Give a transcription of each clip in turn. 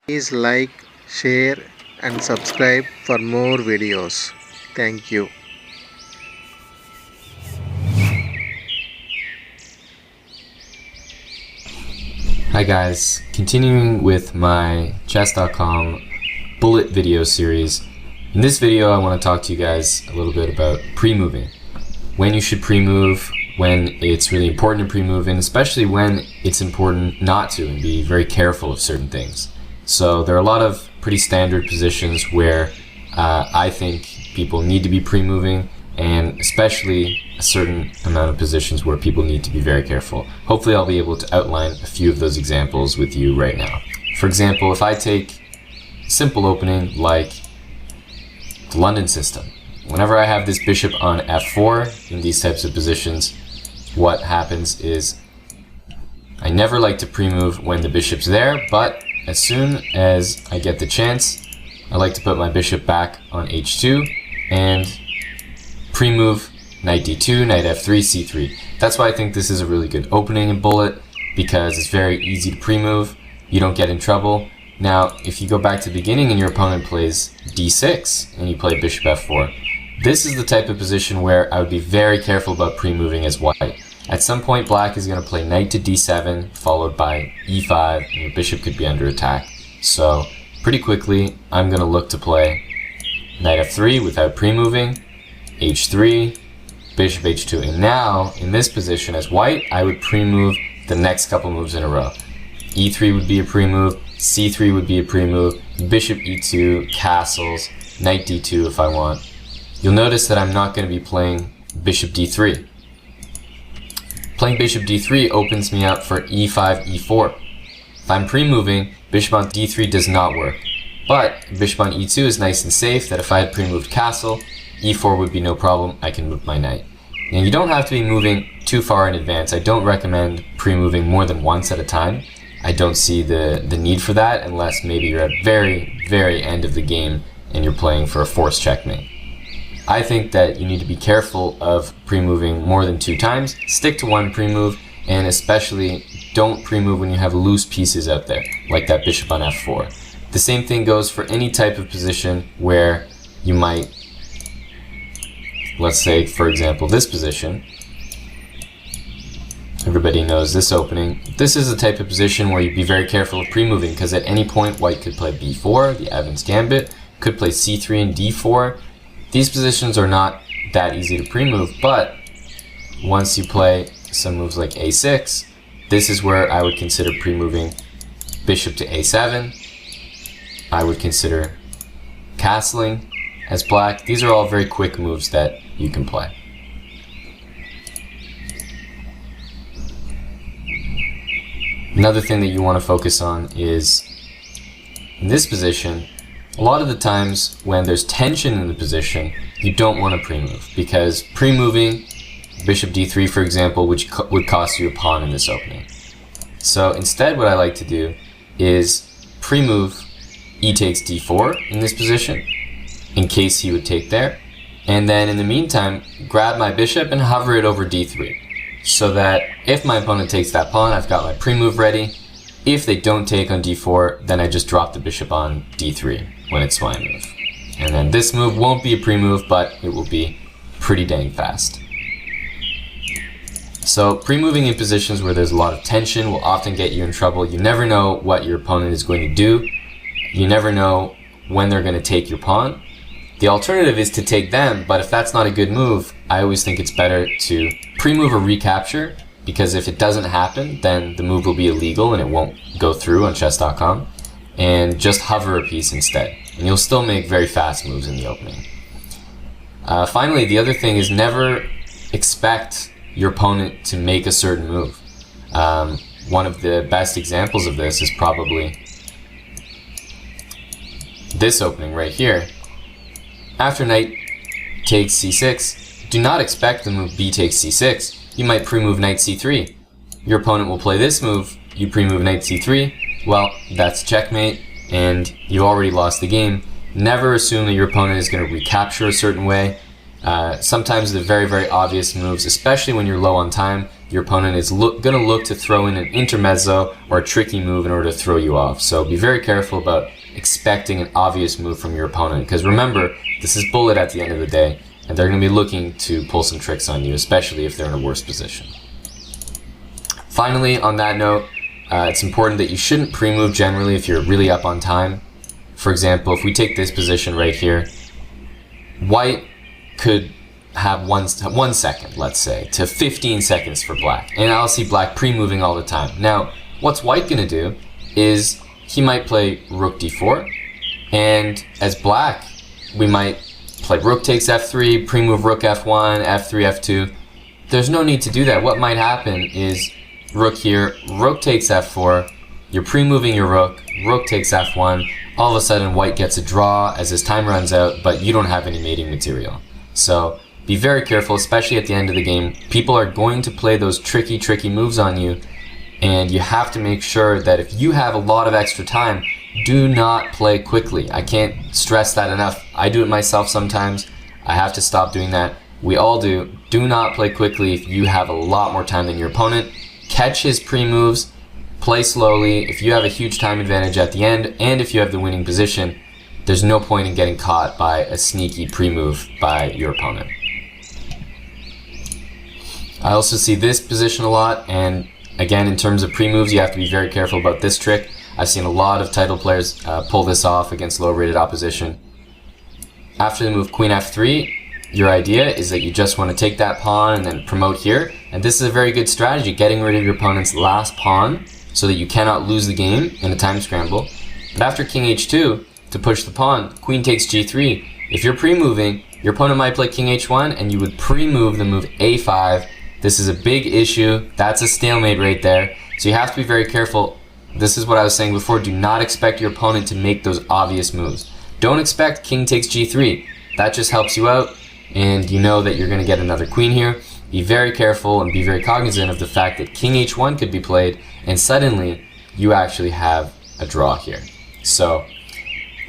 Please like, share and subscribe for more videos. Thank you. Hi guys, continuing with my chess.com bullet video series. In this video I want to talk to you guys a little bit about pre-moving. When you should pre-move, when it's really important to pre-move, and especially when it's important not to, and be very careful of certain things. So there are a lot of pretty standard positions where I think people need to be pre-moving, and especially a certain amount of positions where people need to be very careful. Hopefully I'll be able to outline a few of those examples with you right now. For example, if I take a simple opening like the London system, whenever I have this bishop on f4 in these types of positions, what happens is I never like to pre-move when the bishop's there, but as soon as I get the chance, I like to put my bishop back on h2 and pre-move knight d2, knight f3, c3. That's why I think this is a really good opening in bullet, because it's very easy to pre-move. You don't get in trouble. Now, if you go back to the beginning and your opponent plays d6 and you play bishop f4, this is the type of position where I would be very careful about pre-moving as white. At some point, black is going to play knight to d7, followed by e5, and your bishop could be under attack. So, pretty quickly, I'm going to look to play knight f3 without pre-moving, h3, bishop h2. And now, in this position as white, I would pre-move the next couple moves in a row. e3 would be a pre-move, c3 would be a pre-move, bishop e2, castles, knight d2 if I want. You'll notice that I'm not going to be playing bishop d3. Playing bishop d3 opens me up for e5, e4. If I'm pre-moving, bishop on d3 does not work. But bishop on e2 is nice and safe, that if I had pre-moved castle, e4 would be no problem, I can move my knight. Now you don't have to be moving too far in advance. I don't recommend pre-moving more than once at a time. I don't see the need for that unless maybe you're at very end of the game and you're playing for a forced checkmate. I think that you need to be careful of pre-moving more than 2 times. Stick to one pre-move, and especially don't pre-move when you have loose pieces out there, like that bishop on f4. The same thing goes for any type of position where you might, let's say for example this position. Everybody knows this opening. This is the type of position where you'd be very careful of pre-moving, because at any point white could play b4, the Evans Gambit, could play c3 and d4. These positions are not that easy to pre-move, but once you play some moves like a6, this is where I would consider pre-moving bishop to a7. I would consider castling as black. These are all very quick moves that you can play. Another thing that you want to focus on is, in this position, a lot of the times when there's tension in the position, you don't want to pre-move, because pre-moving bishop d3, for example, would cost you a pawn in this opening. So instead what I like to do is pre-move e takes d4 in this position, in case he would take there, and then in the meantime grab my bishop and hover it over d3, so that if my opponent takes that pawn, I've got my pre-move ready. If they don't take on d4, then I just drop the bishop on d3 when it's my move. And then this move won't be a pre-move, but it will be pretty dang fast. So pre-moving in positions where there's a lot of tension will often get you in trouble. You never know what your opponent is going to do. You never know when they're going to take your pawn. The alternative is to take them, but if that's not a good move, I always think it's better to pre-move or recapture, because if it doesn't happen, then the move will be illegal and it won't go through on chess.com, and just hover a piece instead, and you'll still make very fast moves in the opening. Finally, the other thing is never expect your opponent to make a certain move. One of the best examples of this is probably this opening right here. After knight takes c6, do not expect the move b takes c6. You might pre-move knight c3. Your opponent will play this move, you pre-move knight c3, well, that's checkmate, and you've already lost the game. Never assume that your opponent is going to recapture a certain way. Sometimes the very obvious moves, especially when you're low on time, your opponent is going to look to throw in an intermezzo or a tricky move in order to throw you off. So be very careful about expecting an obvious move from your opponent, because remember, this is bullet at the end of the day, and they're going to be looking to pull some tricks on you, especially if they're in a worse position. Finally, on that note, it's important that you shouldn't pre-move generally if you're really up on time. For example, if we take this position right here, white could have one second, let's say, to 15 seconds for black. And I'll see black pre-moving all the time. Now, what's white going to do is he might play rook d4, and as black, we might play rook takes f3, pre-move rook f1, f3, f2. There's no need to do that. What might happen is rook here, rook takes f4, you're pre-moving your rook, rook takes f1, all of a sudden white gets a draw as his time runs out, but you don't have any mating material. So be very careful, especially at the end of the game. People are going to play those tricky moves on you, and you have to make sure that if you have a lot of extra time, do not play quickly. I can't stress that enough. I do it myself sometimes. I have to stop doing that. We all do. Do not play quickly if you have a lot more time than your opponent. Catch his pre-moves, play slowly. If you have a huge time advantage at the end, and if you have the winning position, there's no point in getting caught by a sneaky pre-move by your opponent. I also see this position a lot, and again, in terms of pre-moves, you have to be very careful about this trick. I've seen a lot of title players pull this off against low-rated opposition. After the move queen f3, your idea is that you just want to take that pawn and then promote here, and this is a very good strategy, getting rid of your opponent's last pawn so that you cannot lose the game in a time scramble. But after king h2, to push the pawn, queen takes g3. If you're pre-moving, your opponent might play king h1, and you would pre-move the move a5. This is a big issue. That's a stalemate right there. So you have to be very careful. This is what I was saying before. Do not expect your opponent to make those obvious moves. Don't expect king takes g3. That just helps you out, and you know that you're going to get another queen here. Be very careful and be very cognizant of the fact that king h1 could be played, and suddenly you actually have a draw here. So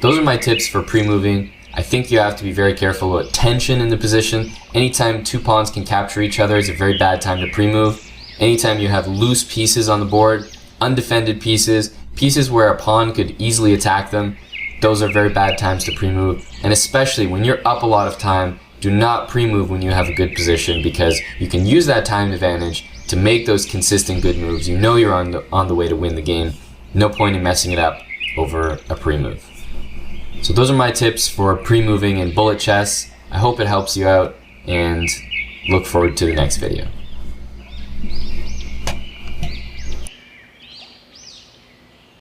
those are my tips for pre-moving. I think you have to be very careful about tension in the position. Anytime two pawns can capture each other is a very bad time to pre-move. Anytime you have loose pieces on the board, undefended pieces, pieces where a pawn could easily attack them, those are very bad times to pre-move. And especially when you're up a lot of time, do not pre-move when you have a good position, because you can use that time advantage to make those consistent good moves. You know you're on the way to win the game. No point in messing it up over a pre-move. So those are my tips for pre-moving in bullet chess. I hope it helps you out, and look forward to the next video.